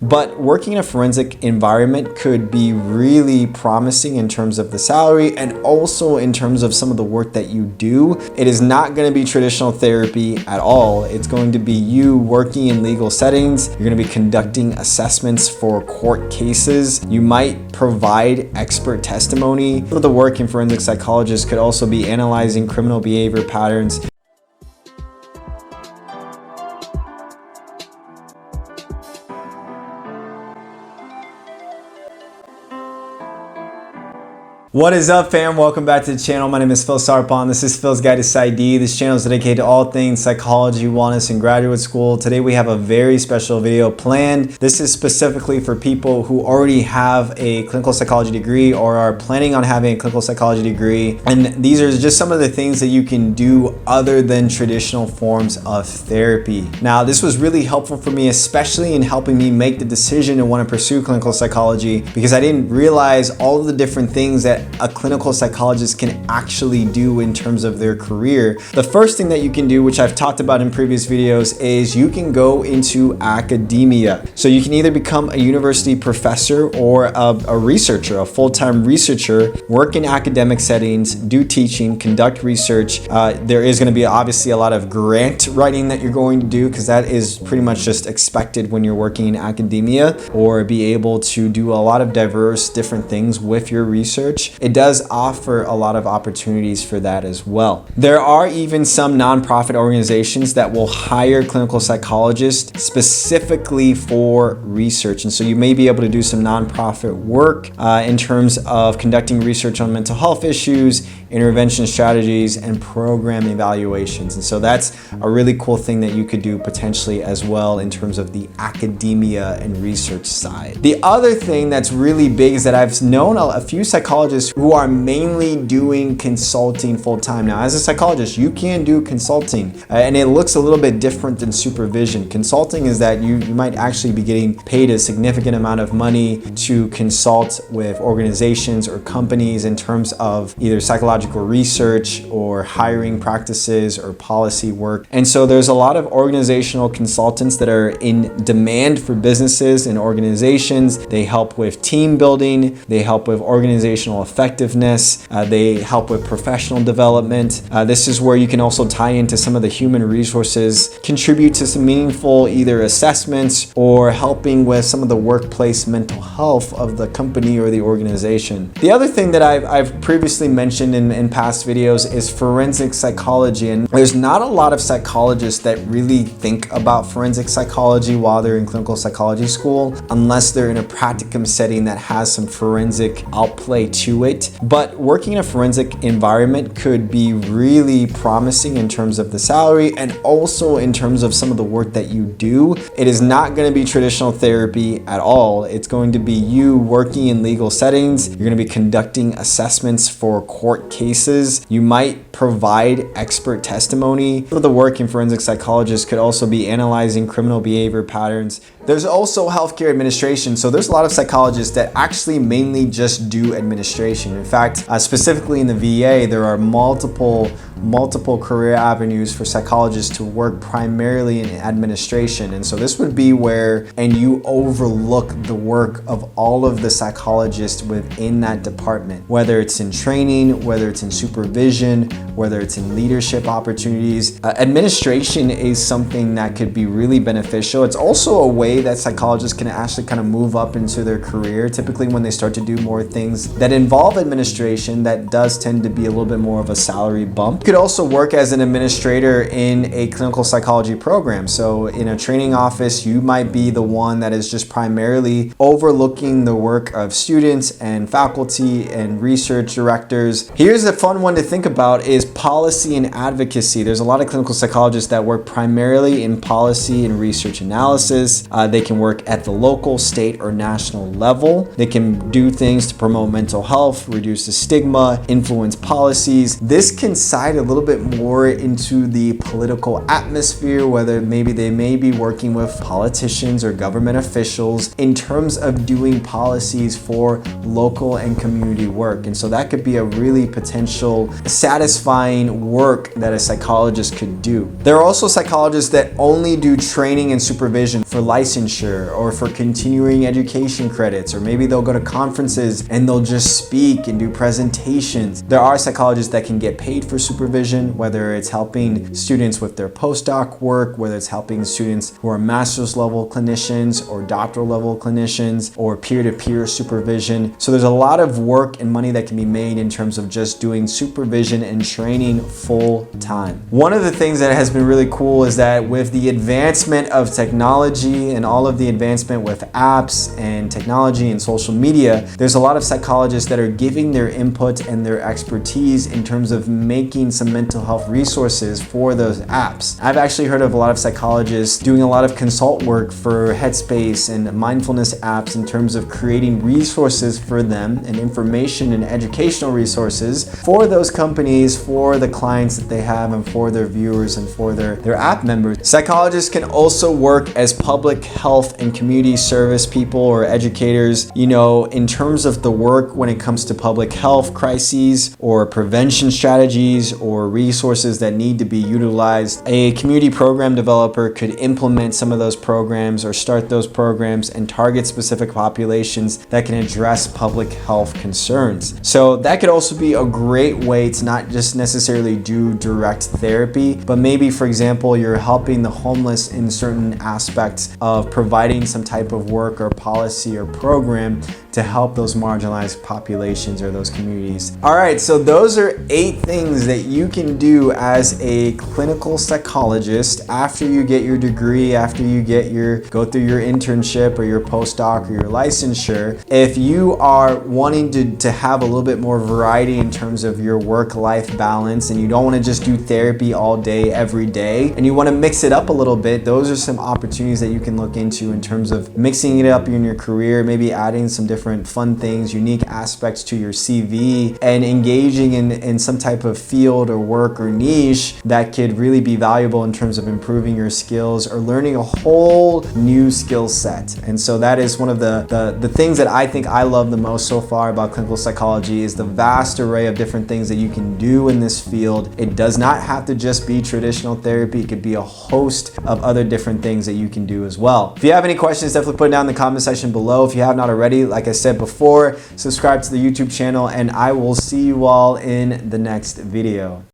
But working in a forensic environment could be really promising in terms of the salary and also in terms of some of the work that you do. It is not going to be traditional therapy at all. It's going to be you working in legal settings. You're going to be conducting assessments for court cases. You might provide expert testimony. Some of the work in forensic psychologists could also be analyzing criminal behavior patterns. What is up, fam? Welcome back to the channel. My name is Phil Sarpon. This is Phil's Guide to PsyD. This channel is dedicated to all things psychology, wellness, and graduate school. Today we have a very special video planned. This is specifically for people who already have a clinical psychology degree or are planning on having a clinical psychology degree. And these are just some of the things that you can do other than traditional forms of therapy. Now, this was really helpful for me, especially in helping me make the decision to want to pursue clinical psychology, because I didn't realize all of the different things that a clinical psychologist can actually do in terms of their career. The first thing that you can do, which I've talked about in previous videos, is you can go into academia. So you can either become a university professor or a researcher, a full-time researcher, work in academic settings, do teaching, conduct research. There is going to be obviously a lot of grant writing that you're going to do, because that is pretty much just expected when you're working in academia, or be able to do a lot of diverse different things with your research. It does offer a lot of opportunities for that as well. There are even some nonprofit organizations that will hire clinical psychologists specifically for research. And so you may be able to do some nonprofit work in terms of conducting research on mental health issues, intervention strategies, and program evaluations. And so that's a really cool thing that you could do potentially as well in terms of the academia and research side. The other thing that's really big is that I've known a few psychologists who are mainly doing consulting full-time. Now, as a psychologist, you can do consulting, and it looks a little bit different than supervision. Consulting is that you might actually be getting paid a significant amount of money to consult with organizations or companies in terms of either psychological research or hiring practices or policy work. And so there's a lot of organizational consultants that are in demand for businesses and organizations. They help with team building, they help with organizational effectiveness, they help with professional development. This is where you can also tie into some of the human resources, contribute to some meaningful either assessments or helping with some of the workplace mental health of the company or the organization. The other thing that I've previously mentioned in past videos is forensic psychology, and there's not a lot of psychologists that really think about forensic psychology while they're in clinical psychology school, unless they're in a practicum setting that has some forensic outplay to it. But working in a forensic environment could be really promising in terms of the salary and also in terms of some of the work that you do. It is not going to be traditional therapy at all. It's going to be you working in legal settings. You're going to be conducting assessments for court cases. You might provide expert testimony. Some of the work in forensic psychologists could also be analyzing criminal behavior patterns. There's also healthcare administration. So there's a lot of psychologists that actually mainly just do administration. In fact, specifically in the VA, there are multiple career avenues for psychologists to work primarily in administration. And so this would be where, and you overlook the work of all of the psychologists within that department, whether it's in training, whether it's in supervision, whether it's in leadership opportunities. Administration is something that could be really beneficial. It's also a way that psychologists can actually kind of move up into their career. Typically when they start to do more things that involve administration, that does tend to be a little bit more of a salary bump. You could also work as an administrator in a clinical psychology program. So in a training office, you might be the one that is just primarily overlooking the work of students and faculty and research directors. Here's a fun one to think about is policy and advocacy. There's a lot of clinical psychologists that work primarily in policy and research analysis. They can work at the local, state, or national level. They can do things to promote mental health, reduce the stigma, influence policies. This can side a little bit more into the political atmosphere, whether maybe they may be working with politicians or government officials in terms of doing policies for local and community work. And so that could be a really potential satisfying work that a psychologist could do. There are also psychologists that only do training and supervision for licensed licensure or for continuing education credits, or maybe they'll go to conferences and they'll just speak and do presentations. There are psychologists that can get paid for supervision, whether it's helping students with their postdoc work, whether it's helping students who are master's level clinicians or doctoral level clinicians, or peer-to-peer supervision. So there's a lot of work and money that can be made in terms of just doing supervision and training full time. One of the things that has been really cool is that with the advancement of technology and all of the advancement with apps and technology and social media, there's a lot of psychologists that are giving their input and their expertise in terms of making some mental health resources for those apps. I've actually heard of a lot of psychologists doing a lot of consult work for Headspace and mindfulness apps in terms of creating resources for them and information and educational resources for those companies, for the clients that they have, and for their viewers and for their app members. Psychologists can also work as public health and community service people or educators, in terms of the work when it comes to public health crises or prevention strategies or resources that need to be utilized. A community program developer could implement some of those programs or start those programs and target specific populations that can address public health concerns. So that could also be a great way to not just necessarily do direct therapy, but maybe, for example, you're helping the homeless in certain aspects of providing some type of work or policy or program to help those marginalized populations or those communities. All right, so those are 8 things that you can do as a clinical psychologist after you get your degree, after you go through your internship or your postdoc or your licensure. If you are wanting to have a little bit more variety in terms of your work-life balance and you don't want to just do therapy all day, every day, and you want to mix it up a little bit, those are some opportunities that you can look into in terms of mixing it up in your career, maybe adding some different fun things, unique aspects to your CV, and engaging in some type of field or work or niche that could really be valuable in terms of improving your skills or learning a whole new skill set. And so that is one of the things that I think I love the most so far about clinical psychology, is the vast array of different things that you can do in this field. It does not have to just be traditional therapy. It could be a host of other different things that you can do as well. If you have any questions, definitely put it down in the comment section below. If you have not already, like I said before, subscribe to the YouTube channel, and I will see you all in the next video.